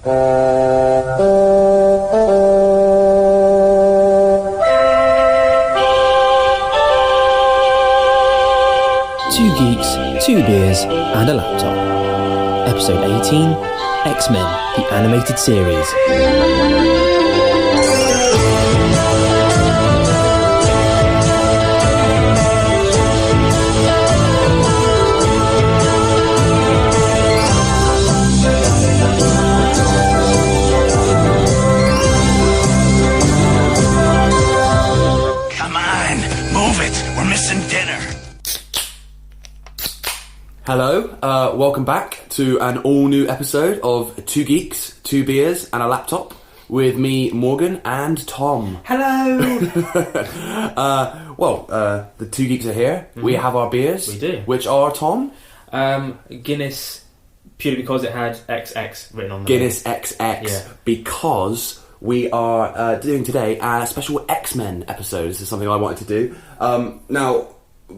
Two geeks, two beers, and a laptop. Episode 18, X-Men, the animated series. Hello, welcome back to an all-new episode of Two Geeks, Two Beers and a Laptop with me, Morgan, and Tom. Hello! The two geeks are here. Mm-hmm. We have our beers. We do. Which are, Tom? Guinness, purely because it had XX written on the Guinness XX, because we are doing today a special X-Men episode. This is something I wanted to do. Now,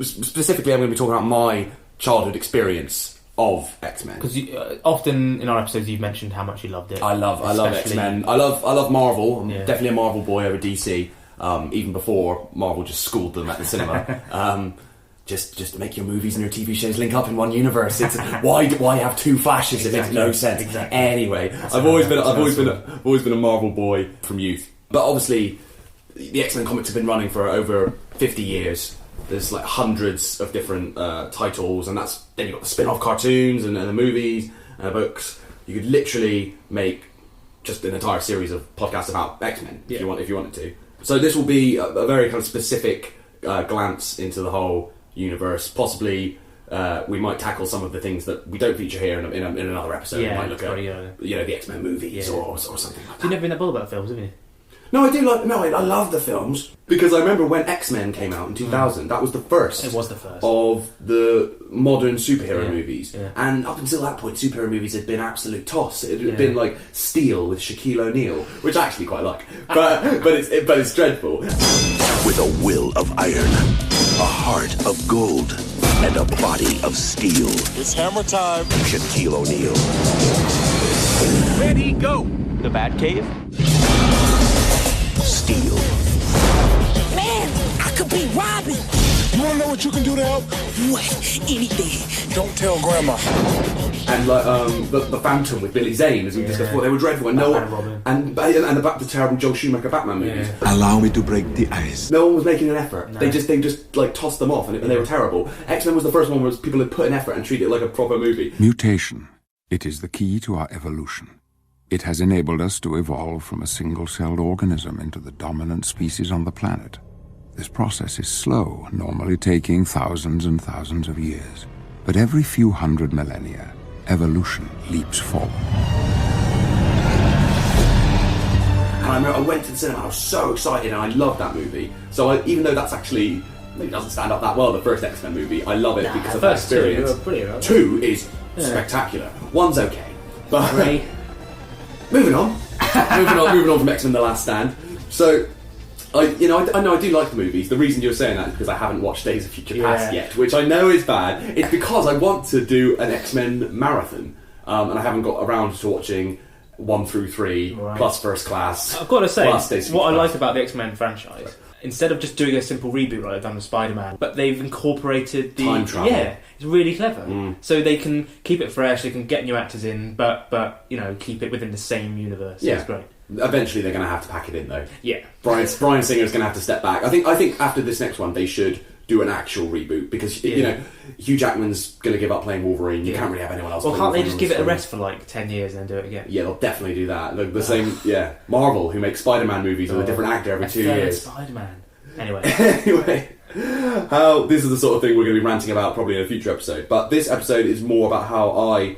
specifically, I'm going to be talking about my childhood experience of X-Men, because often in our episodes you've mentioned how much you loved it. I love X-Men. I love Marvel. I'm definitely a Marvel boy over DC. Even before Marvel just schooled them at the cinema. Just make your movies and your TV shows link up in one universe. It's why have two Flashes? Exactly. It makes no sense. Exactly. Anyway, I've always been a Marvel boy from youth. But obviously, the X-Men comics have been running for over 50 years. There's like hundreds of different titles, and then you've got the spin-off cartoons and the movies and the books. You could literally make just an entire series of podcasts about X-Men if you wanted to. So this will be a very kind of specific glance into the whole universe. Possibly we might tackle some of the things that we don't feature here in another episode. Yeah, we might look at the X-Men movies or something like that. You've never been that bothered about films, have you? No, I love the films, because I remember when X-Men came out in 2000, that was the first. It was the first. Of the modern superhero movies. Yeah. And up until that point, superhero movies had been absolute toss. It had been like Steel with Shaquille O'Neal, which I actually quite like. But it's dreadful. With a will of iron, a heart of gold, and a body of steel. It's hammer time. Shaquille O'Neal. Where'd he go? The Batcave? Steel. Man, I could be Robin. You wanna know what you can do to help? What? Anything. Don't tell Grandma. And like the Phantom with Billy Zane, as we discussed before, they were dreadful. And the terrible Joel Schumacher Batman movies. Yeah. Allow me to break the ice. No one was making an effort. No. They just like tossed them off, and they were terrible. X-Men was the first one where people had put an effort and treated it like a proper movie. Mutation. It is the key to our evolution. It has enabled us to evolve from a single-celled organism into the dominant species on the planet. This process is slow, normally taking thousands and thousands of years. But every few hundred millennia, evolution leaps forward. And I remember I went to the cinema, I was so excited, and I loved that movie. So even though that's actually, maybe doesn't stand up that well, the first X-Men movie, I love it because of that experience. Two is spectacular. One's okay. But moving on from X-Men: The Last Stand. So, I know I do like the movies. The reason you're saying that is because I haven't watched Days of Future Past yet, which I know is bad. It's because I want to do an X-Men marathon, and I haven't got around to watching 1 through 3 plus First Class. I've got to say, what I like like about the X-Men franchise, instead of just doing a simple reboot like they've done with Spider-Man, but they've incorporated the time travel. Yeah, it's really clever. So they can keep it fresh, they can get new actors in, but keep it within the same universe. Yeah, it's great. Eventually, they're going to have to pack it in, though. Yeah, Bryan Singer's going to have to step back. I think after this next one, they should do an actual reboot, because Hugh Jackman's going to give up playing Wolverine. You can't really have anyone else. Well, can't they just give it a rest for like 10 years and then do it again? Yeah, they'll definitely do that. The same, Marvel, who makes Spider-Man movies with a different actor every 2 years. Spider-Man. Anyway, this is the sort of thing we're going to be ranting about probably in a future episode. But this episode is more about how I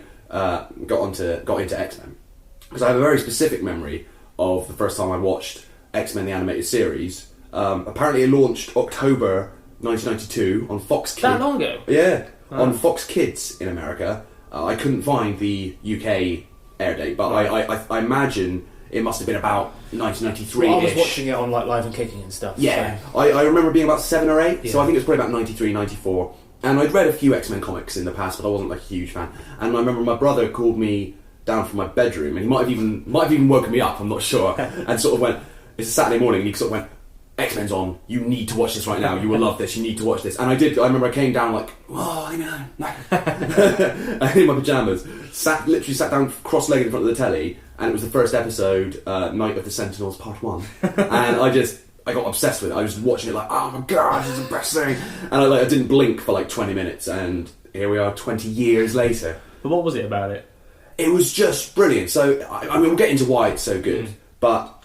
got into X-Men, because I have a very specific memory of the first time I watched X-Men the animated series. Apparently, it launched October 1992 on Fox Kids. That long ago? Yeah, on Fox Kids in America. I couldn't find the UK air date, but I imagine it must have been about 1993-ish. Well, I was watching it on like Live and Kicking and stuff. Yeah, so. I remember being about 7 or 8, so Yeah. I think it was probably about 93, 94. And I'd read a few X-Men comics in the past, but I wasn't like a huge fan. And I remember my brother called me down from my bedroom, and he might have even woken me up, I'm not sure, and sort of went, it's a Saturday morning, and he sort of went, X-Men's on, you need to watch this right now, you will love this, you need to watch this. And I remember I came down like, oh, leave me alone, no. And in my pyjamas, literally sat down cross-legged in front of the telly, and it was the first episode, Night of the Sentinels Part 1. And I got obsessed with it. I was watching it like, oh my god, this is the best thing. And I didn't blink for like 20 minutes, and here we are 20 years later. But what was it about it? It was just brilliant. So, I mean, we'll get into why it's so good, but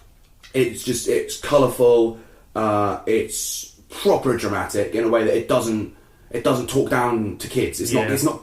it's colourful, it's proper dramatic in a way that it doesn't talk down to kids. It's not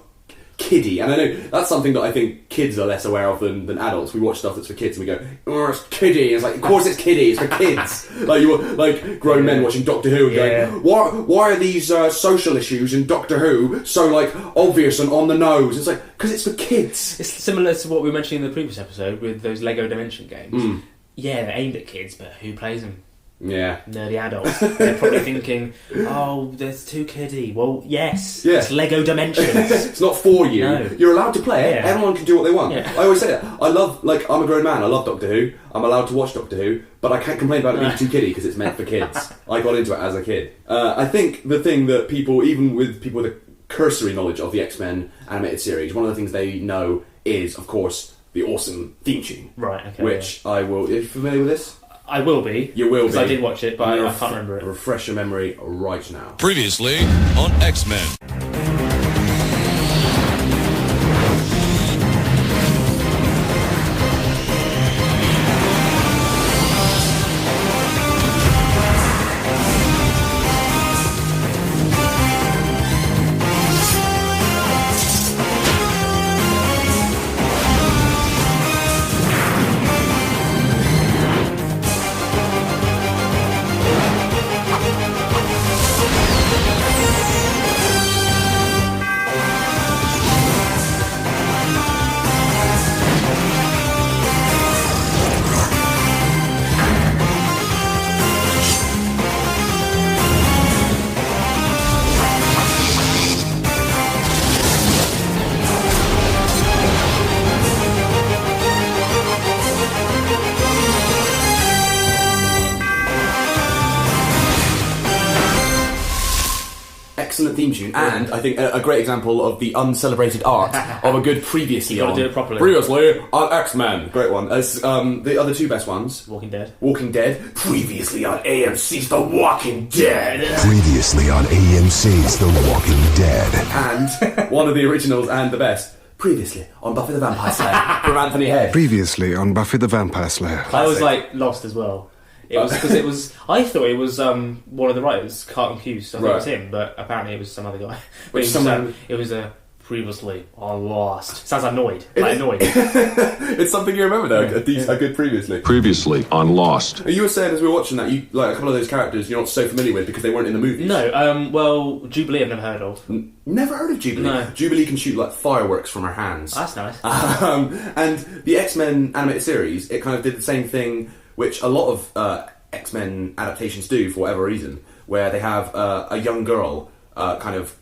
kiddie, and I know that's something that I think kids are less aware of than adults. We watch stuff that's for kids and we go, oh, it's kiddie. It's like, of course it's kiddie, it's for kids. like grown men watching Doctor Who and going, why are these social issues in Doctor Who so like obvious and on the nose? It's like, because it's for kids. It's similar to what we mentioned in the previous episode with those Lego Dimension games. Yeah, they're aimed at kids, but who plays them? Yeah. Nerdy adults. They're probably thinking, oh, there's too kiddie. Well, yes. It's Lego Dimensions. It's not for you. No. You're allowed to play it. Yeah. Everyone can do what they want. Yeah. I always say that. I'm a grown man. I love Doctor Who. I'm allowed to watch Doctor Who, but I can't complain about it being too kiddie because it's meant for kids. I got into it as a kid. I think the thing that people, even with people with a cursory knowledge of the X-Men animated series, one of the things they know is, of course, the awesome theme tune. Right, okay. Which I will... Are you familiar with this? I will be. You will be. Because I did watch it, but I can't remember it. Refresh your memory right now. Previously on X-Men. Excellent theme tune, and I think a great example of the uncelebrated art of a good previously on. Do it properly. Previously on X-Men. Great one. As the other two best ones. Walking Dead. Previously on AMC's The Walking Dead. Previously on AMC's The Walking Dead. And one of the originals and the best. Previously on Buffy the Vampire Slayer from Anthony Head. Previously on Buffy the Vampire Slayer. I was like lost as well. It was because I thought it was one of the writers, Carlton Cuse. I thought it was him, but apparently it was some other guy. It was previously on Lost. Sounds annoyed. Annoyed. It's something you remember though. A good previously. Previously on Lost. You were saying as we were watching that, you like a couple of those characters you're not so familiar with because they weren't in the movies. No. Well, Jubilee I've never heard of. Never heard of Jubilee. No. Jubilee can shoot like fireworks from her hands. That's nice. And the X-Men animated series, it kind of did the same thing, which a lot of X-Men adaptations do for whatever reason, where they have a young girl kind of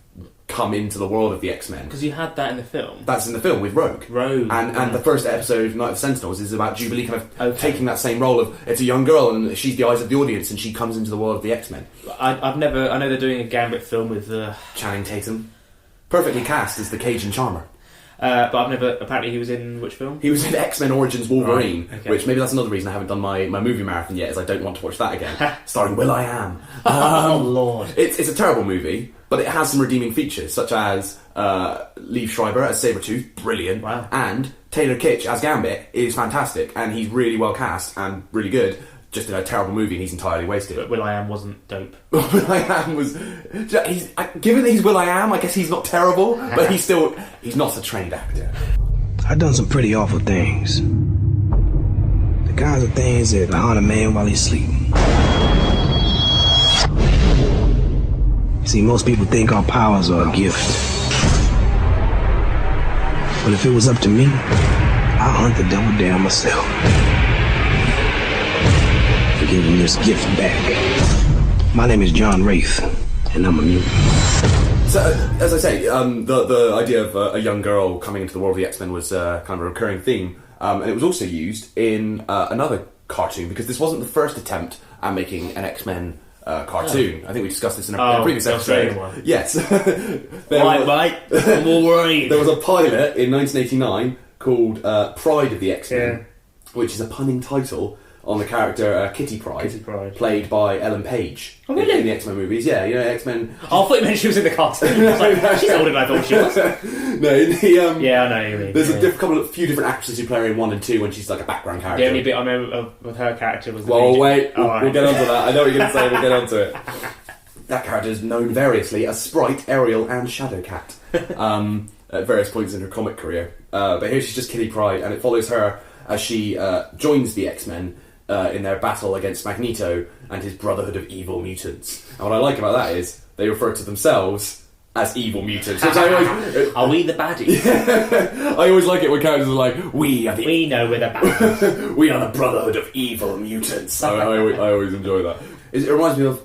come into the world of the X-Men. Because you had that in the film. That's in the film with Rogue. And the first episode of Night of the Sentinels is about Jubilee kind of taking that same role of, it's a young girl and she's the eyes of the audience and she comes into the world of the X-Men. I know they're doing a Gambit film with Channing Tatum. Perfectly cast as the Cajun Charmer. But I've never... Apparently he was in which film? He was in X-Men Origins Wolverine, which maybe that's another reason I haven't done my movie marathon yet, is I don't want to watch that again. Starring will.I.Am. Oh, Lord. It's a terrible movie, but it has some redeeming features, such as Liev Schreiber as Sabretooth, brilliant, wow. And Taylor Kitsch as Gambit is fantastic, and he's really well cast and really good. Just in a terrible movie and he's entirely wasted. But will.I.Am wasn't dope. will.I.Am was... given that he's will.I.Am, I guess he's not terrible, but he's not a trained actor. I've done some pretty awful things. The kinds of things that haunt a man while he's sleeping. You see, most people think our powers are a gift. But if it was up to me, I'd hunt the devil down myself. Give him this gift back. My name is John Wraith, and I'm a mutant. So, as I say, the idea of a young girl coming into the world of the X-Men was kind of a recurring theme, and it was also used in another cartoon, because this wasn't the first attempt at making an X-Men cartoon. I think we discussed this in a previous episode. One. Yes. Mate. Wolverine. There was a pilot in 1989 called Pride of the X-Men, which is a punning title on the character Kitty Pryde, played by Ellen Page in the X-Men movies. Yeah, you know, X-Men... Oh, I thought you meant she was in the cartoon. I was like, she's older than I thought she was. No, in the... yeah, I know what you mean. There's a few different actresses who play her in 1 and 2 when she's like a background character. The only bit I know with her character was... We'll get onto that. I know what you're going to say, we'll get onto it. That character is known variously as Sprite, Ariel and Shadowcat at various points in her comic career. But here she's just Kitty Pryde, and it follows her as she joins the X-Men in their battle against Magneto and his Brotherhood of Evil Mutants. And what I like about that is they refer to themselves as evil mutants. Which are we the baddies? I always like it when characters are like, we know we're the baddies. We are the Brotherhood of Evil Mutants. I always enjoy that. It reminds me of,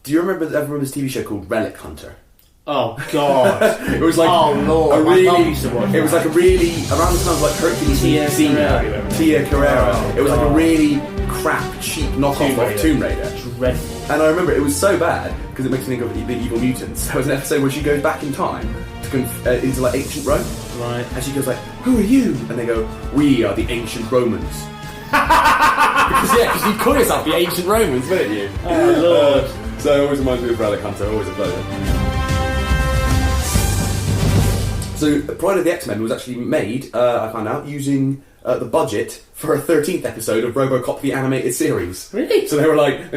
do you remember this TV show called Relic Hunter? Oh God! It was like Lord, it was like a really around the time of like Hercules Senior, Tia Carrera. It was like a really crap, cheap knockoff of Tomb Raider. Dreadful. And I remember it was so bad because it makes me think of the Evil Mutants. There was an episode where she goes back in time to into like ancient Rome, right? And she goes like, "Who are you?" And they go, "We are the ancient Romans." because you call yourself the ancient Romans, wouldn't you? Oh Lord! So it always reminds me of Relic Hunter. Always a pleasure. So, Pride of the X-Men was actually made, I found out, using the budget for a 13th episode of RoboCop the animated series. Really? So they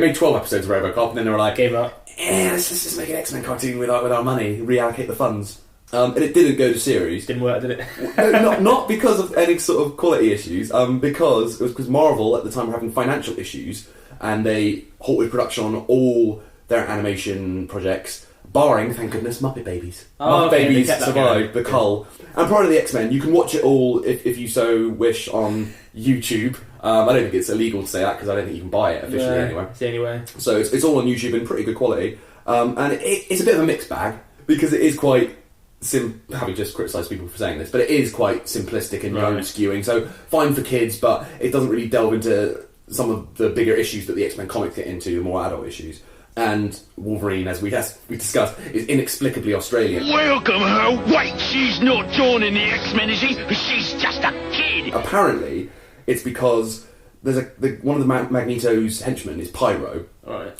made 12 episodes of RoboCop, and then they were like, gave up. Let's just make an X-Men cartoon with our money, reallocate the funds. And it didn't go to series. Didn't work, did it? No, not because of any sort of quality issues, because Marvel at the time were having financial issues, and they halted production on all their animation projects, barring, thank goodness, Muppet Babies. Muppet Babies survived the cull. And Pride of the X-Men, you can watch it all if you so wish on YouTube. I don't think it's illegal to say that because I don't think you can buy it officially anyway. So it's all on YouTube in pretty good quality. And it's a bit of a mixed bag because it is quite having just criticised people for saying this, but it is quite simplistic and young skewing. So fine for kids, but it doesn't really delve into some of the bigger issues that the X-Men comics get into, the more adult issues. And Wolverine, as we discussed, is inexplicably Australian. Welcome her. Wait, she's not joining the X-Men, is she? She's just a kid. Apparently, it's because there's one of the Magneto's henchmen is Pyro,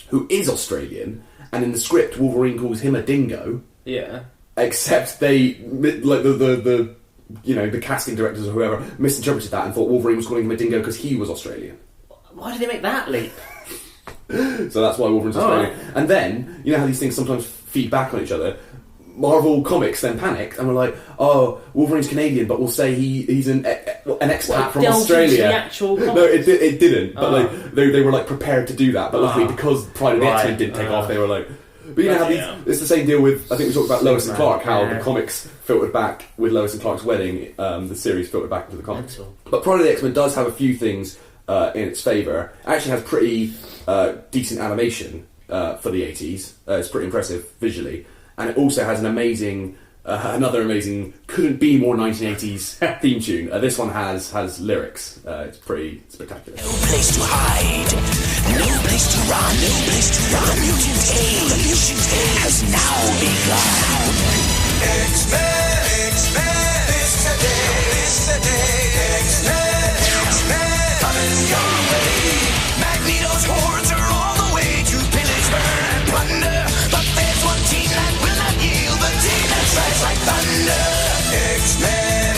who is Australian, and in the script, Wolverine calls him a dingo. Yeah. Except they, like the casting directors or whoever, misinterpreted that and thought Wolverine was calling him a dingo because he was Australian. Why did they make that leap? So that's why Wolverine's Australian. Right. And then, you know how these things sometimes feed back on each other? Marvel Comics then panicked and were like, oh, Wolverine's Canadian, but we'll say he's an expat from Australia. The actual no, it didn't. But they were like prepared to do that. But luckily, because Pride of the X-Men didn't take off, they were like... But you know how it's the same deal with... I think we talked about Lois and Clark, how the comics filtered back with Lois and Clark's wedding. The series filtered back into the comics. But Pride of the X-Men does have a few things in its favour. It actually has pretty decent animation for the 80s. It's pretty impressive visually. And it also has an amazing... another amazing, couldn't be more 1980s theme tune. This one has lyrics. It's pretty spectacular. No place to hide, no place to run, no place to run. The mutant age has now begun. X-Men, it's the day, X-Men, coming your way. Magneto's hordes are on the way to pillage, burn, and plunder. But there's one team that will not yield, the team that strikes like thunder. X-Men,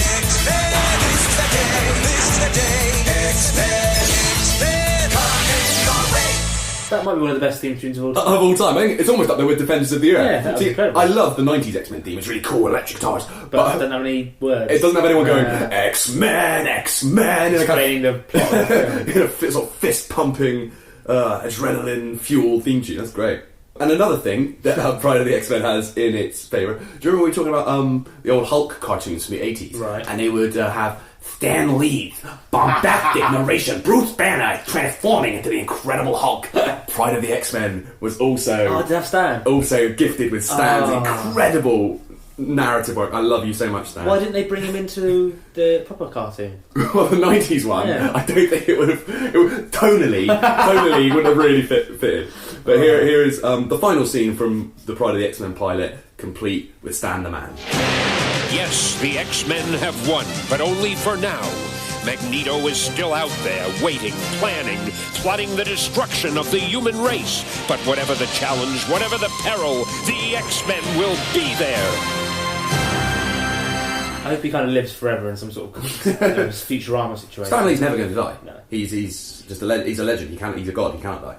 this is the day, X-Men, coming your way. That might be one of the best theme tunes of all time. Of all time, I think it's almost up there with Defenders of the Earth. Yeah, that's incredible. I love the 90s X-Men theme, it's really cool, electric guitars. But it doesn't have any words. It doesn't have anyone going, X-Men, explaining the plot of the film. In a sort of fist-pumping, adrenaline-fueled theme tune. That's great. And another thing that Pride of the X-Men has in its favour, do you remember we were talking about the old Hulk cartoons from the 80s? Right. And they would have Stan Lee's bombastic narration, Bruce Banner transforming into the Incredible Hulk. Pride of the X-Men was also did have Stan? Also gifted with Stan's incredible narrative work. I love you so much, Stan. Why didn't they bring him into the proper cartoon? Well, the 90s one, yeah. I don't think it would have... tonally wouldn't have really fitted. But here is the final scene from the Pride of the X-Men pilot, complete with Stan the Man. Yes, the X-Men have won, but only for now. Magneto is still out there, waiting, planning, plotting the destruction of the human race. But whatever the challenge, whatever the peril, the X-Men will be there. I hope he kind of lives forever in some sort of Futurama situation. Stan Lee's never going to die. No. He's just he's a legend. He's a god. He cannot die.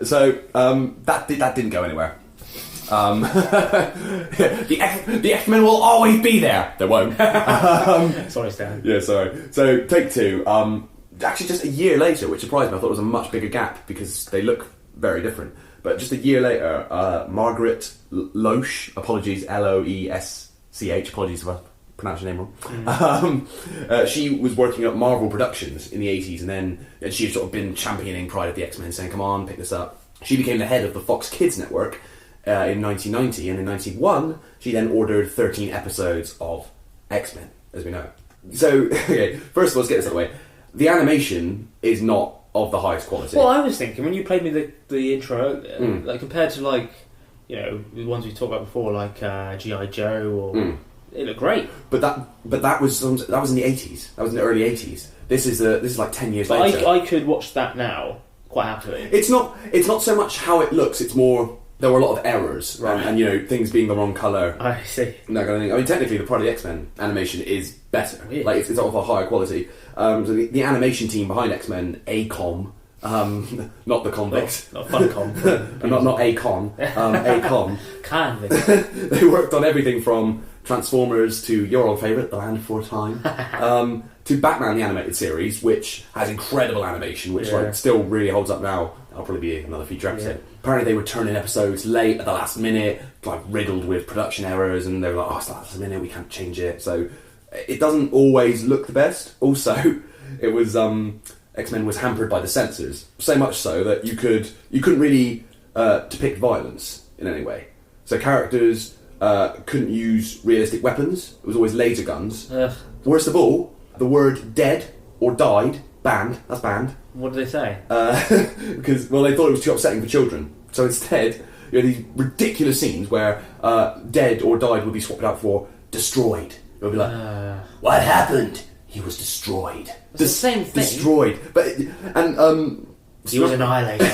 So that didn't go anywhere. The X-Men will always be there. They won't. Sorry, Stan. Yeah, sorry. So take two. Actually, just a year later, which surprised me. I thought it was a much bigger gap because they look very different. But just a year later, Margaret Loesch, apologies, Loesch, apologies if I pronounced your name wrong. She was working at Marvel Productions in the 80s, and she had sort of been championing Pride of the X-Men, saying, come on, pick this up. She became the head of the Fox Kids network in 1990, and in 1991 she then ordered 13 episodes of X-Men, as we know. So, okay, first of all, let's get this out of the way. The animation is not of the highest quality. Well, I was thinking, when you played me the intro earlier, like compared to the ones we talked about before, like G.I. Joe, or it looked great. But that was in the 80s. That was in the early 80s. This is like 10 years later. I could watch that now quite happily. It's not so much how it looks. It's more there were a lot of errors, right? And things being the wrong colour. I see. That kind of thing. I mean, technically, the Pride of the X-Men animation is better. Really? Like it's of a higher quality. So the animation team behind X-Men, ACOM, not the convict, not Funcom, not ACOM, ACOM. Convict. They worked on everything from Transformers to your old favourite, The Land Before Time, to Batman the Animated Series, which has incredible animation, which still really holds up now. That'll probably be another future episode. Yeah. Apparently they were turning episodes late at the last minute, like riddled with production errors, and they were like, it's the last minute, we can't change it. So it doesn't always look the best. Also, it was X-Men was hampered by the censors, so much so that you couldn't really depict violence in any way. So characters couldn't use realistic weapons. It was always laser guns. Worst of all, the word dead or died, banned. That's banned. What did they say? Because, they thought it was too upsetting for children. So instead, you had these ridiculous scenes where dead or died would be swapped out for destroyed. It would be like, what happened? He was destroyed. It's the same thing. Destroyed. He was annihilated.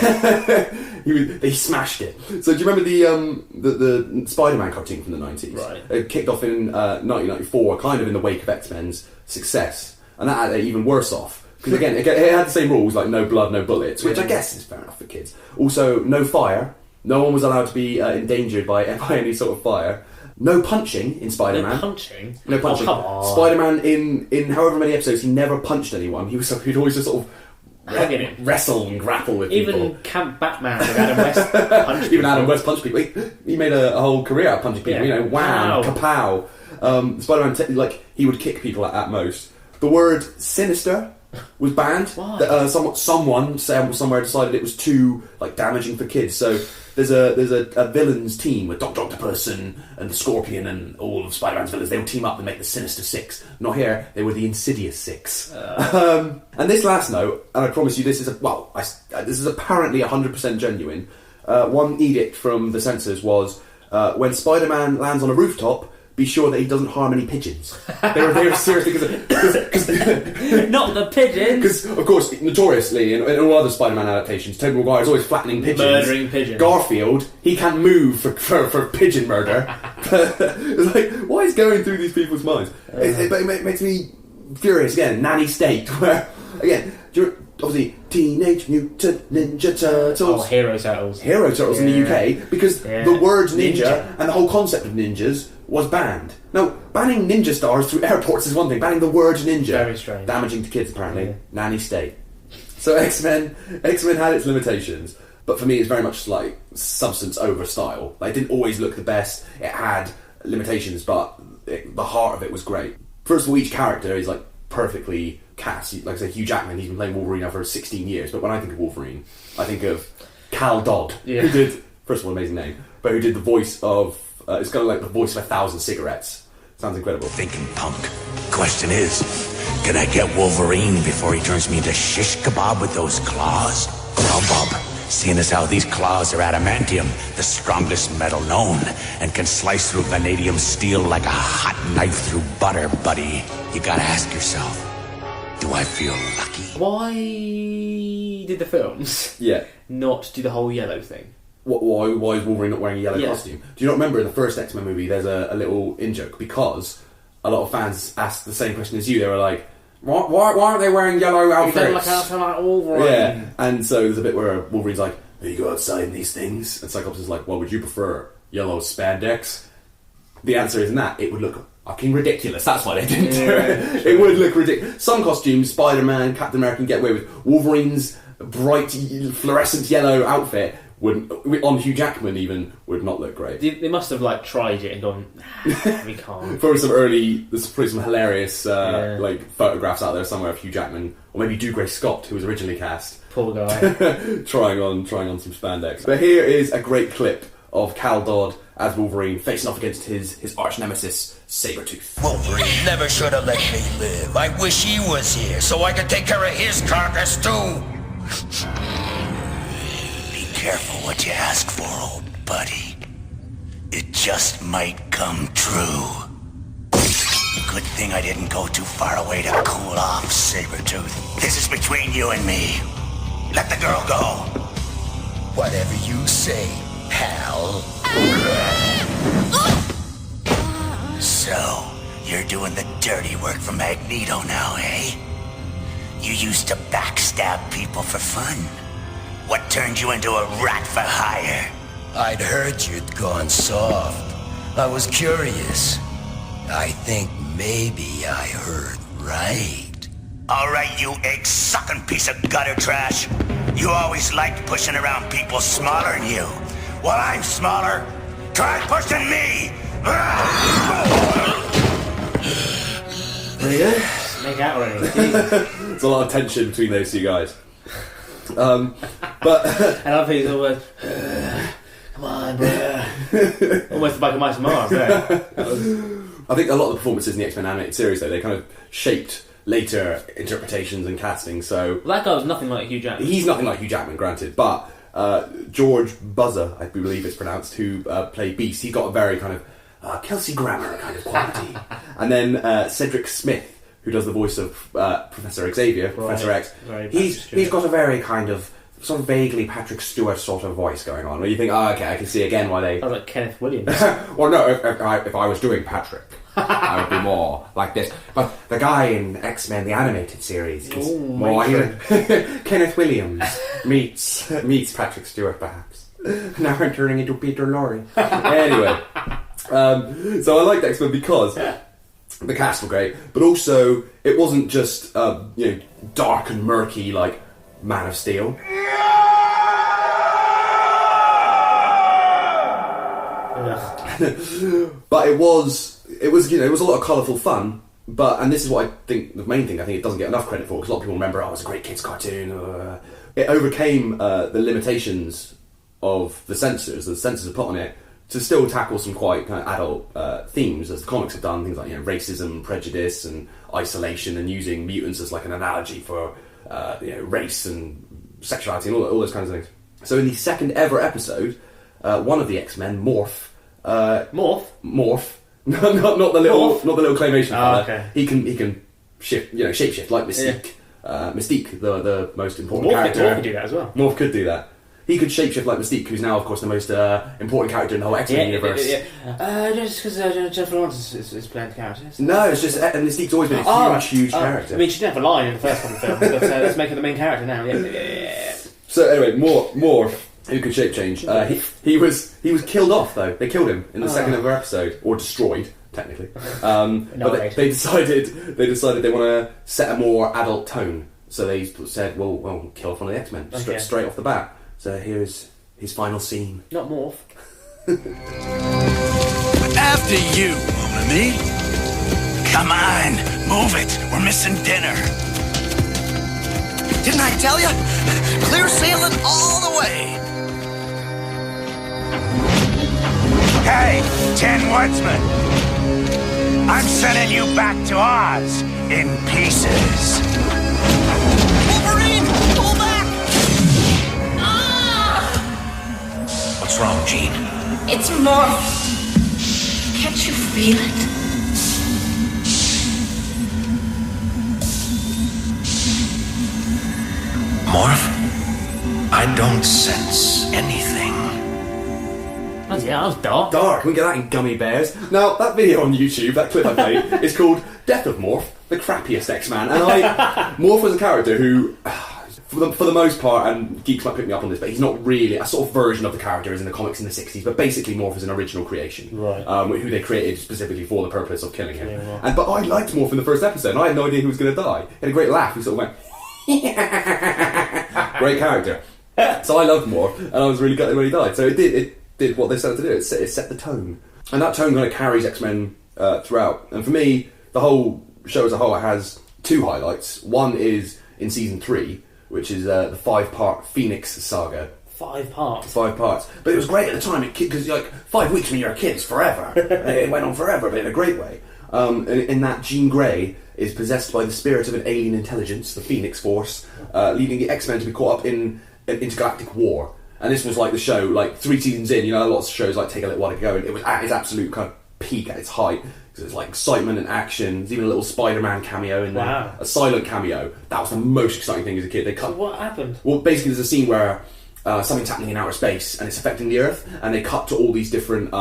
They smashed it. So do you remember the Spider-Man cartoon from the 90s? Right. It kicked off in 1994, kind of in the wake of X-Men's success, and that had it even worse off. Because again, it had the same rules, like no blood, no bullets, which I guess is fair enough for kids. Also, no fire. No one was allowed to be endangered by any sort of fire. No punching in Spider-Man. No punching? No punching. Oh, come on. Spider-Man, in however many episodes, he never punched anyone. He'd always just sort of wrestle and grapple with people. Even Camp Batman with Adam West punched people. Even Adam West punched people. He made a whole career out of punching people. Yeah. Wham, kapow. Spider-Man, he would kick people at most. The word sinister was banned. Why? Someone somewhere decided it was too damaging for kids. So there's a villains team with Dr. Octopus and the Scorpion and all of Spider-Man's villains. They would team up and make the Sinister Six. Not here. They were the Insidious Six. And this last note, and I promise you, this is this is apparently 100% genuine. One edict from the censors was when Spider-Man lands on a rooftop, be sure that he doesn't harm any pigeons. They were seriously because not the pigeons. Because of course, notoriously in all other Spider-Man adaptations, Tobey Maguire is always flattening pigeons, murdering pigeons. Garfield, he can't move for pigeon murder. It's like, what is going through these people's minds? It makes me furious. Again, nanny state where again. Obviously, Teenage Mutant Ninja Turtles. Oh, Hero Turtles. Hero Turtles in the UK, because the word ninja and the whole concept of ninjas was banned. Now, banning ninja stars through airports is one thing. Banning the word ninja, very strange, damaging to kids apparently. Yeah. Nanny state. So X-Men had its limitations, but for me, it's very much like substance over style. It didn't always look the best. It had limitations, but the heart of it was great. First of all, each character is perfectly cast, like I say, Hugh Jackman, he's been playing Wolverine now for 16 years, but when I think of Wolverine, I think of Cal Dodd, who did, first of all, amazing name, but who did the voice of, it's kind of like the voice of 1,000 cigarettes. Sounds incredible. Thinking punk. Question is, can I get Wolverine before he turns me into shish kebab with those claws? Grubub. Seeing as how these claws are adamantium, the strongest metal known, and can slice through vanadium steel like a hot knife through butter, buddy. You gotta ask yourself, do I feel lucky? Why did the films not do the whole yellow thing? Why is Wolverine not wearing a yellow costume? Do you not remember in the first X-Men movie there's a little in-joke? Because a lot of fans asked the same question as you. They were like, why aren't they wearing yellow outfits? Like Wolverine. Yeah, and so there's a bit where Wolverine's like, you go outside in these things? And Cyclops is like, well, would you prefer yellow spandex? The answer is that it would look fucking ridiculous. That's why they didn't do it. It would look ridiculous. Some costumes, Spider-Man, Captain America can get away with. Wolverine's bright fluorescent yellow outfit on Hugh Jackman even would not look great. They must have like tried it and gone, we can't. There's probably some hilarious like photographs out there somewhere of Hugh Jackman, or maybe Dougray Scott, who was originally cast. Poor guy. trying on some spandex. But here is a great clip of Cal Dodd as Wolverine facing off against his arch nemesis, Sabretooth. Wolverine never should have let me live. I wish he was here so I could take care of his carcass too. Be careful what you ask for, old buddy. It just might come true. Good thing I didn't go too far away to cool off, Sabretooth. This is between you and me. Let the girl go. Whatever you say, pal. So, you're doing the dirty work for Magneto now, eh? You used to backstab people for fun. What turned you into a rat for hire? I'd heard you'd gone soft. I was curious. I think maybe I heard right. All right, you egg-sucking piece of gutter trash. You always liked pushing around people smaller than you. Well, I'm smaller. Try pushing me! Make out already. There's a lot of tension between those two guys. But and I think it's always, come on, bro. Almost the back of my Mars there. I think a lot of the performances in the X-Men animated series, though, they kind of shaped later interpretations and casting. So that guy was nothing like Hugh Jackman. He's nothing like Hugh Jackman, granted, but George Buzzer, I believe it's pronounced, who played Beast, he got a very kind of Kelsey Grammer kind of quality. And then Cedric Smith, who does the voice of Professor Xavier, Professor X, he's got a very kind of sort of vaguely Patrick Stewart sort of voice going on, where you think, oh, okay, I can see again why they... Sounds like Kenneth Williams. Well, no, if I was doing Patrick, I would be more like this. But the guy in X-Men, the animated series, is more... Kenneth Williams meets Patrick Stewart, perhaps. Now I'm turning into Peter Lorre. Anyway, so I liked X-Men because... the cast were great, but also it wasn't just dark and murky like Man of Steel. But it was a lot of colourful fun. And this is what I think the main thing I think it doesn't get enough credit for, because a lot of people remember, it was a great kids cartoon. It overcame the limitations of the censors are put on it, to still tackle some quite kind of adult themes, as the comics have done, things like racism, prejudice, and isolation, and using mutants as like an analogy for race and sexuality and all those kinds of things. So in the second ever episode, one of the X-Men, Morph, not the little claymation fella. Okay. He can shapeshift like Mystique. Yeah. Mystique, the most important character. Morph could do that as well. Morph could do that. He could shapeshift like Mystique, who's now, of course, the most important character in the whole X-Men universe. Just because Jeffery Lawrence is playing the character. No, it's just Mystique's always been a huge character. I mean, she didn't have a line in the first couple of films, but let's make her the main character now. Yeah. So anyway, Morph, who could shape change. He was killed off though. They killed him in the second ever episode, or destroyed technically. But they decided they want to set a more adult tone. So they said, well, kill off one of the X-Men straight off the bat. So here's his final scene. Not Morph. After you, me. Come on, move it. We're missing dinner. Didn't I tell you? Clear sailing all the way. Hey, Tin Woodsman. I'm sending you back to Oz in pieces. Wolverine, pull back! What's wrong, Jean? It's morphed. Can't you feel it? Morph? I don't sense anything. Yeah, that was dark. Dark, we get that in Gummy Bears. Now, that video on YouTube, that clip I played, is called Death of Morph, the crappiest X-Man. And Morph was a character who, for the most part, and Geeks might pick me up on this, but he's not really a sort of version of the character as in the comics in the 60s, but basically Morph is an original creation. Right. Who they created specifically for the purpose of killing him. Yeah, right. But I liked Morph in the first episode, and I had no idea who was going to die. He had a great laugh, he sort of went, great character. So I loved Morph, and I was really gutted when he died. So it did what they set it to do. It set the tone. And that tone kind of carries X-Men throughout. And for me, the whole show as a whole has two highlights. One is in season 3, which is the 5-part Phoenix saga. 5 parts? 5 parts. But it was great at the time, because 5 weeks when you're a kid is forever. It went on forever, but in a great way. In that, Jean Grey is possessed by the spirit of an alien intelligence, the Phoenix Force, leading the X-Men to be caught up in an intergalactic war. And this was like the show, 3 seasons in, lots of shows take a little while to go, and it was at its absolute kind of peak, at its height. Because it's excitement and action. There's even a little Spider-Man cameo in there. Wow. A silent cameo. That was the most exciting thing as a kid. So what happened? Well, basically there's a scene where something's happening in outer space, and it's affecting the Earth, and they cut to all these different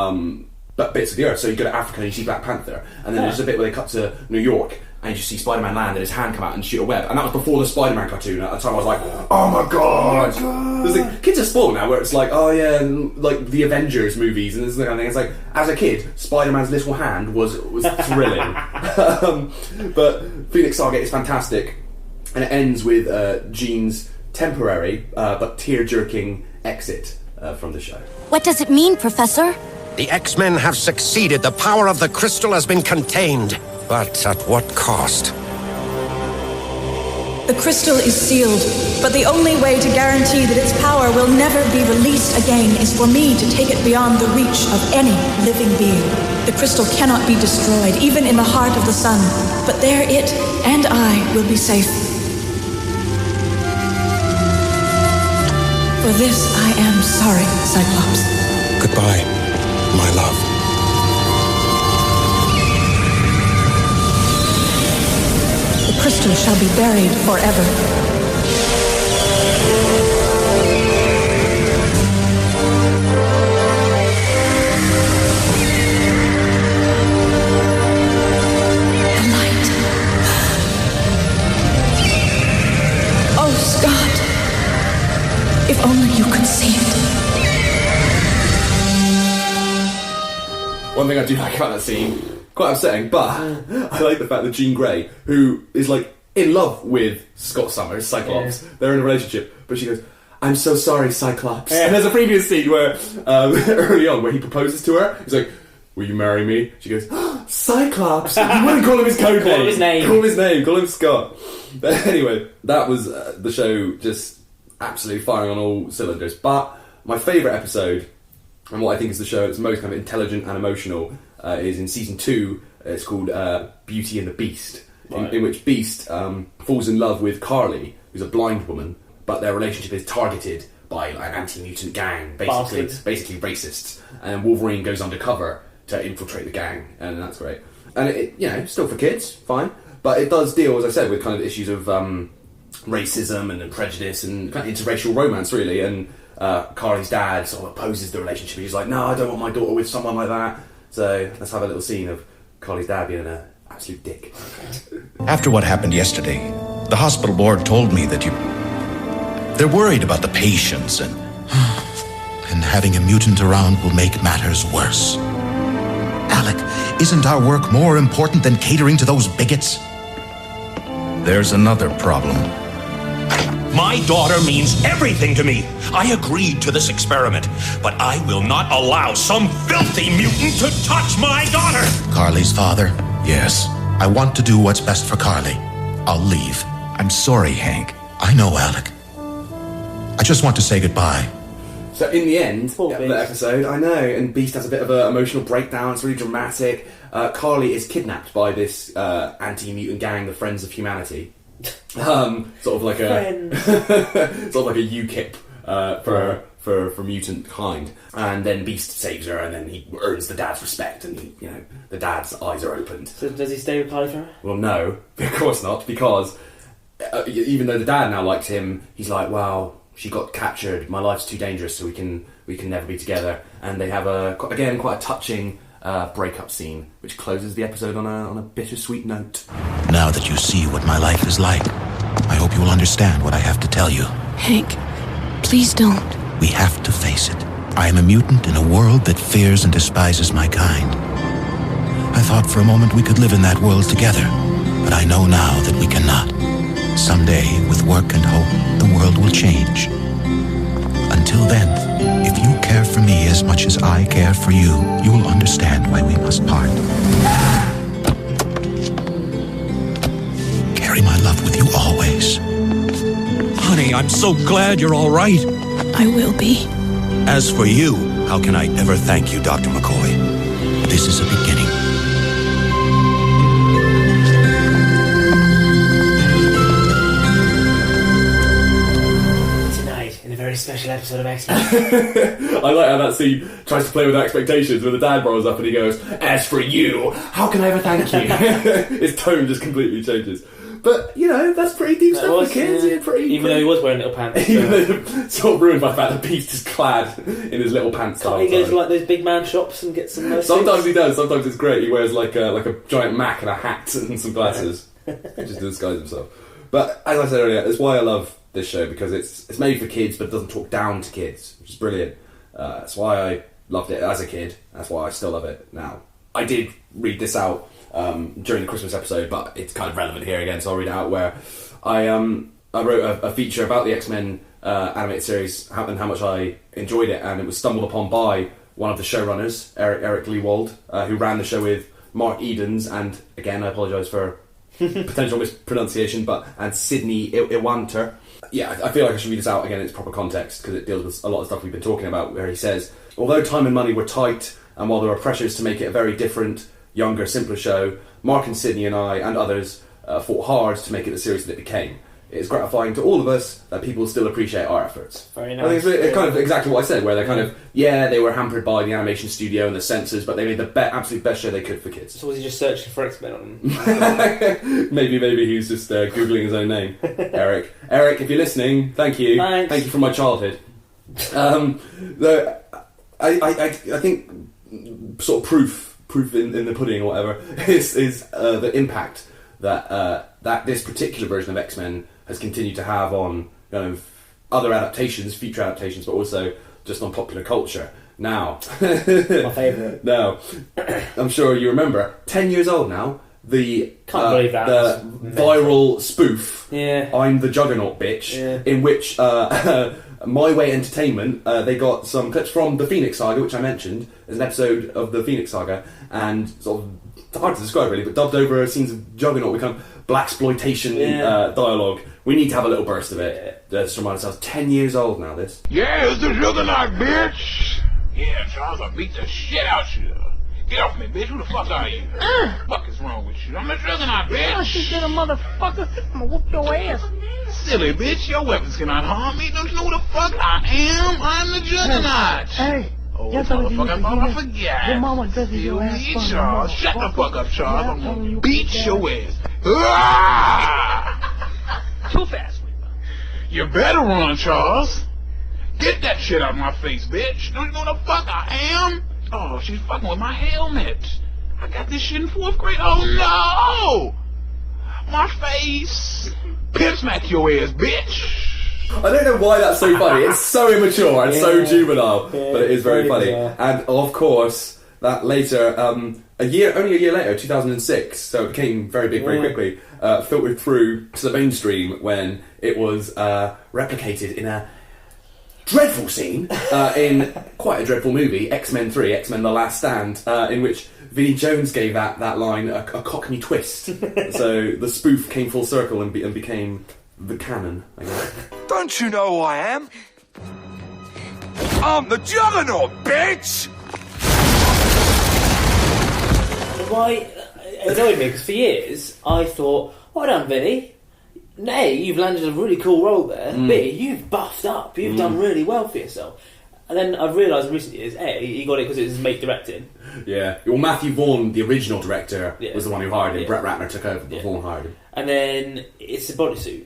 bits of the Earth. So you go to Africa and you see Black Panther, and then there's a bit where they cut to New York, and you see Spider-Man land and his hand come out and shoot a web. And that was before the Spider-Man cartoon. At the time I was like, oh my god! Kids are spoiled now, where it's oh yeah, the Avengers movies and this kind of thing. It's as a kid, Spider-Man's little hand was thrilling. But Phoenix Saga is fantastic, and it ends with Jean's temporary but tear-jerking exit from the show. What does it mean, Professor? The X-Men have succeeded. The power of the crystal has been contained. But at what cost? The crystal is sealed, but the only way to guarantee that its power will never be released again is for me to take it beyond the reach of any living being. The crystal cannot be destroyed, even in the heart of the sun, but there it and I will be safe. For this I am sorry, Cyclops. Goodbye, my love. The crystal shall be buried forever. The light. Oh, Scott. If only you could see it. One thing I do like about that scene, quite upsetting, but I like the fact that Jean Grey, who is in love with Scott Summers, Cyclops, they're in a relationship, but she goes, I'm so sorry, Cyclops. And there's a previous scene where, early on, where he proposes to her, he's like, will you marry me? She goes, Cyclops! You wouldn't call him his code name. Call him his name, call him Scott. But anyway, that was the show just absolutely firing on all cylinders. But my favourite episode, and what I think is the show that's most kind of intelligent and emotional, is in season 2. It's called Beauty and the Beast, in which Beast falls in love with Carly, who's a blind woman, but their relationship is targeted by an anti-mutant gang, basically racists. And Wolverine goes undercover to infiltrate the gang, and that's great. And it still for kids, fine, but it does deal, as I said, with kind of issues of racism and prejudice and kind of interracial romance, really. And Carly's dad sort of opposes the relationship. He's like, no, I don't want my daughter with someone like that. So let's have a little scene of Carly's dad being an absolute dick. After what happened yesterday, the hospital board told me that they're worried about the patients and having a mutant around will make matters worse. Alec, isn't our work more important than catering to those bigots? There's another problem. My daughter means everything to me. I agreed to this experiment, but I will not allow some filthy mutant to touch my daughter. Carly's father? Yes. I want to do what's best for Carly. I'll leave. I'm sorry, Hank. I know, Alec. I just want to say goodbye. So in the end of the episode, I know, and Beast has a bit of an emotional breakdown. It's really dramatic. Carly is kidnapped by this anti-mutant gang, the Friends of Humanity. Sort of like a UKIP for mutant kind. And then Beast saves her, and then he earns the dad's respect, and the dad's eyes are opened. So does he stay with Carly for her? Well, no, of course not, because even though the dad now likes him, he's like, wow, she got captured, my life's too dangerous, so we can never be together. And they have quite a touching breakup scene, which closes the episode on a bittersweet note. Now that you see what my life is like, I hope you will understand what I have to tell you. Hank, please don't. We have to face it. I am a mutant in a world that fears and despises my kind. I thought for a moment we could live in that world together, but I know now that we cannot. Someday, with work and hope, the world will change. Until then, if you care for me as much as I care for you, you will understand why we must part. Carry my love with you always. Honey, I'm so glad you're all right. I will be. As for you, how can I ever thank you, Dr. McCoy? This is a beginning. Very special episode of X-Men. I like how that scene tries to play with expectations when the dad rolls up and he goes, as for you, how can I ever thank you? His tone just completely changes. But, that's pretty deep stuff for kids. Yeah. Even though he was wearing little pants. Even though sort of ruined by the fact that Beast is clad in his little pants. Can't he go to those big man shops and get some Sometimes he does. Sometimes it's great. He wears like a giant Mac and a hat and some glasses. Just to disguise himself. But, as I said earlier, it's why I love this show, because it's made for kids but it doesn't talk down to kids, which is brilliant. That's why I loved it as a kid. That's why I still love it now. I did read this out during the Christmas episode, but it's kind of relevant here again, so I'll read it out, where I wrote a feature about the X-Men animated series and how much I enjoyed it, and it was stumbled upon by one of the showrunners, Eric Lewald, who ran the show with Mark Edens, and again I apologise for potential mispronunciation, and Sydney Iwanter. Yeah, I feel like I should read this out again in its proper context, because it deals with a lot of stuff we've been talking about, where he says, although time and money were tight, and while there were pressures to make it a very different, younger, simpler show, Mark and Sydney and I, and others, fought hard to make it the series that it became. It is gratifying to all of us that people still appreciate our efforts. Very nice. I think it's kind of exactly what I said, where they're kind of, they were hampered by the animation studio and the censors, but they made the absolute best show they could for kids. So was he just searching for X-Men on Maybe he was just Googling his own name. Eric, if you're listening, thank you. Thanks. Thank you for my childhood. I think sort of proof in the pudding or whatever is the impact that this particular version of X-Men has continued to have on other adaptations, future adaptations, but also just on popular culture. Now, my favourite. Now, I'm sure you remember, 10 years old now, the viral spoof, I'm the Juggernaut bitch, in which My Way Entertainment, they got some clips from the Phoenix Saga, which I mentioned as an episode of the Phoenix Saga, and sort of, it's hard to describe really, but dubbed over scenes of Juggernaut become blaxploitation dialogue. We need to have a little burst of it. Just to remind ourselves, 10 years old now, this. Yeah, it's the Juggernaut, bitch! Yeah, Charles, I'll beat the shit out you. Get off me, bitch. Who the fuck are you? What the fuck is wrong with you? I'm the Juggernaut, bitch. Oh, she did a motherfucker. I'm gonna whoop your ass. Silly bitch, your weapons cannot harm me. Don't you know who the fuck I am? I'm the Juggernaut. Hey. Oh, motherfucker, I thought I forgot. Your mama dresses your ass me, funny, Charles. Shut the fuck up, Charles. I'm gonna beat your ass. Too fast. You better run, Charles. Get that shit out of my face, bitch. Don't you know who the fuck I am? Oh, she's fucking with my helmet. I got this shit in 4th grade. Oh, no! My face. Pimp smack your ass, bitch. I don't know why that's so funny. It's so immature and so juvenile, but it is very funny. And of course, that later, only a year later, 2006, so it became very big very quickly, filtered through to the mainstream when it was replicated in a dreadful scene in quite a dreadful movie, X-Men 3, X-Men The Last Stand, in which Vinnie Jones gave that line a Cockney twist. So the spoof came full circle and became the canon, I guess. Don't you know who I am? I'm the Juggernaut, bitch! Why? It annoyed me because for years I thought, well done, Vinny. A, you've landed a really cool role there. B, you've buffed up. You've done really well for yourself. And then I've realised in recent years, A, he got it because it was his mate directing. Yeah. Well, Matthew Vaughn, the original director, was the one who hired him. Brett Ratner took over, but Vaughn hired him. And then it's a bodysuit.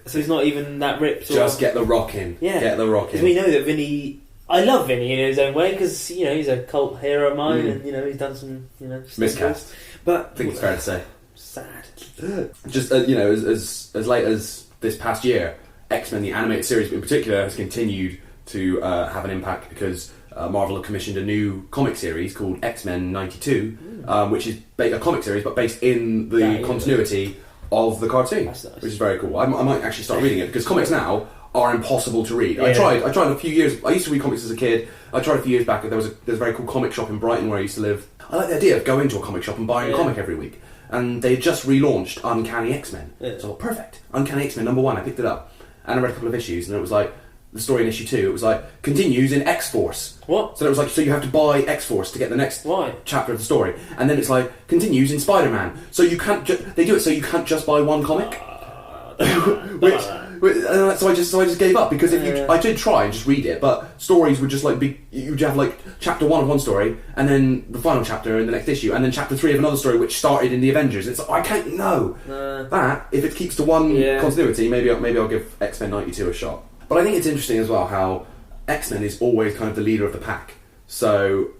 So he's not even that ripped. Just get the rock in. Yeah. Get the rock in. Because we know that Vinny... I love Vinny in his own way because, you know, he's a cult hero of mine and, you know, he's done some, you know... Miscast. But... I think it's fair to say. Sad. Just, you know, as late as this past year, X-Men, the animated series in particular, has continued to have an impact because Marvel have commissioned a new comic series called X-Men 92, which is a comic series but based in the continuity of the cartoon, nice. Which is very cool. I might actually start reading it because comics now are impossible to read. Yeah. I tried a few years. I used to read comics as a kid. I tried a few years back. There's a very cool comic shop in Brighton where I used to live. I like the idea of going to a comic shop and buying a comic every week. And they just relaunched Uncanny X-Men. So I thought, perfect. Uncanny X-Men #1. I picked it up and I read a couple of issues, and it was like the story in issue 2. It was like continues in X-Force. What? So it was like, so you have to buy X-Force to get the next chapter of the story, and then it's like continues in Spider-Man. So you can't. They do it so you can't just buy one comic. So I just gave up because I did try and just read it, but stories would just like be. You'd have like chapter 1 of one story, and then the final chapter in the next issue, and then chapter 3 of another story which started in the Avengers. It's I can't that if it keeps to one continuity, maybe I'll give X-Men 92 a shot. But I think it's interesting as well how X-Men is always kind of the leader of the pack. So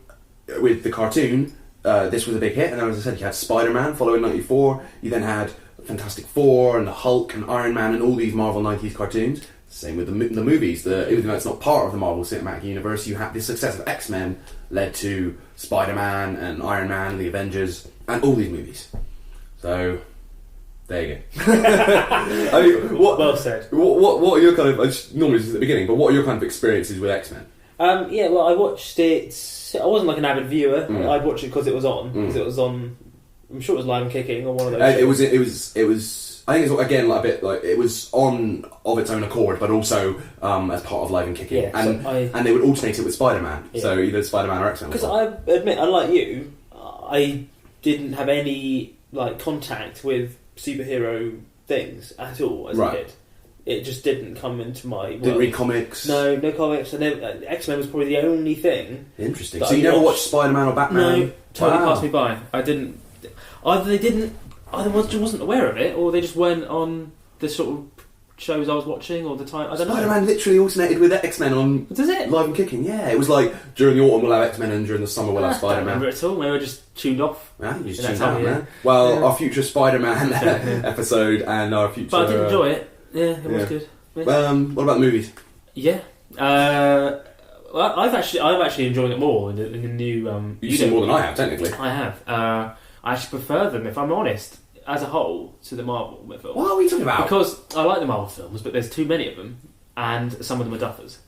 with the cartoon, this was a big hit, and then as I said, you had Spider-Man following 94. You then had Fantastic Four and the Hulk and Iron Man and all these Marvel 90s cartoons. Same with the movies. Even though it's not part of the Marvel Cinematic Universe, you have the success of X-Men led to Spider-Man and Iron Man and the Avengers and all these movies. So there you go. I mean, well said. What are your kind of normally this is at the beginning, but what are your kind of experiences with X-Men? Well, I watched it. I wasn't like an avid viewer. I'd watch it because it was on. Because it was on. I'm sure it was Live and Kicking or one of those. It was. I think it's again like a bit like it was on of its own accord, but also as part of Live and Kicking, and they would alternate it with Spider-Man. Yeah. So either Spider-Man or X-Men. Because I admit, unlike you, I didn't have any like contact with superhero things at all as a kid. It just didn't come into my world. Didn't read comics? No comics. And then X-Men was probably the only thing. Interesting. So you never watched Spider-Man or Batman? No, totally passed me by. I didn't. Either I wasn't aware of it, or they just weren't on the sort of shows I was watching, or the time. I don't know. Spider-Man literally alternated with X-Men on Does it? Live and Kicking. Yeah, it was like during the autumn we'll have X-Men and during the summer we'll have Spider-Man. I don't remember it at all. Maybe I just tuned off. Yeah, you just tuned out, man. Well, our future Spider-Man episode and our future... But I did enjoy it. Yeah, it was good. Yeah. What about the movies? Yeah. Well, I've actually enjoyed it more in the new... You've seen more than I have, technically. I have. I actually prefer them, if I'm honest, as a whole, to the Marvel films. What are we talking about? Because I like the Marvel films, but there's too many of them, and some of them are duffers.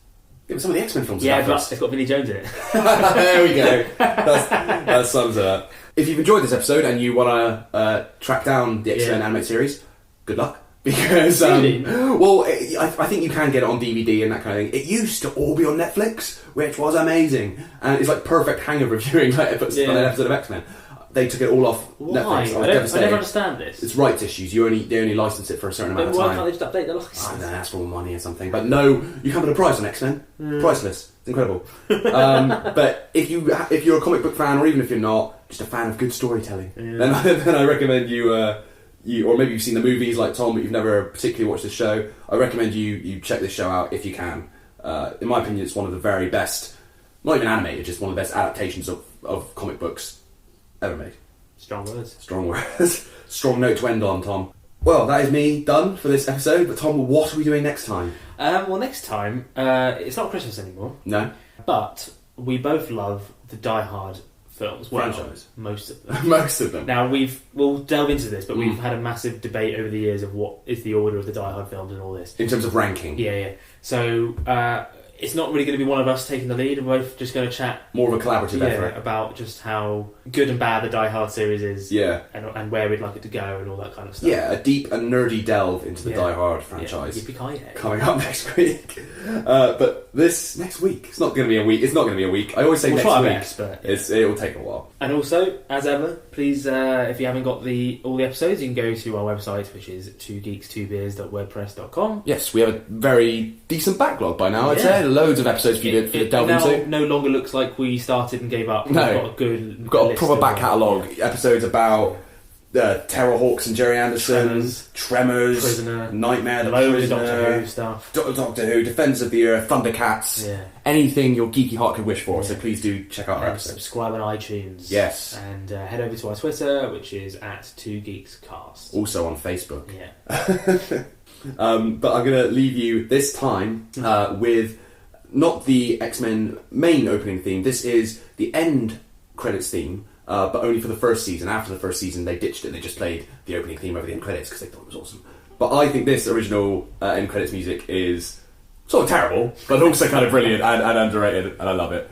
Yeah, but some of the X-Men films are duffers. But it's got Vinnie Jones in it. There we go. That sums it up. If you've enjoyed this episode and you want to track down the X-Men animated series, good luck. Because, well, I think you can get it on DVD and that kind of thing. It used to all be on Netflix, which was amazing. And it's like perfect hangover viewing an episode of X-Men. They took it all off Netflix. I never understand this. It's rights issues. They only license it for a certain amount of time. Why can't they just update the license? I don't know, that's for money or something. But no, you can't put a price on X-Men. Priceless. It's incredible. But if you're a comic book fan, or even if you're not, just a fan of good storytelling, then I recommend you, or maybe you've seen the movies like Tom, but you've never particularly watched the show. I recommend you check this show out if you can. In my opinion, it's one of the very best, not even animated, just one of the best adaptations of comic books ever made. Strong words. Strong note to end on, Tom. Well, that is me done for this episode. But Tom, what are we doing next time? Well, next time, it's not Christmas anymore. No. But we both love the Die Hard films. Franchise. Most of them. Most of them. Now, we'll delve into this, but we've had a massive debate over the years of what is the order of the Die Hard films and all this. In terms of ranking. Yeah. So, it's not really going to be one of us taking the lead. We're both just going to chat more of a collaborative effort about just how good and bad the Die Hard series is, and where we'd like it to go and all that kind of stuff. Yeah, a deep and nerdy delve into the Die Hard franchise. Yippee-ki-yay. Coming up next week. But this next week, it's not going to be a week. It's not going to be a week. I always say next week. It will take a while. And also, as ever, please, if you haven't got all the episodes, you can go to our website, which is 2geeks2beers.wordpress.com. Yes, we have a very decent backlog by now, I'd say. Loads of episodes for you to delve into. No longer looks like we started and gave up. No. We've got a proper back catalogue. Episodes about Terrorhawks and Jerry Anderson, Tremors, Prisoner, Nightmare, The loads Prisoner, of Doctor Who stuff. Doctor Who, Defenders of the Earth, Thundercats, anything your geeky heart could wish for. So please do check out our episodes. Subscribe on iTunes. Yes. And head over to our Twitter, which is @2geekscast. Also on Facebook. Yeah. But I'm going to leave you this time with not the X-Men main opening theme. This is the end credits theme, but only for the first season. After the first season, they ditched it. They just played the opening theme over the end credits because they thought it was awesome. But I think this original end credits music is sort of terrible, but also kind of brilliant and underrated, and I love it.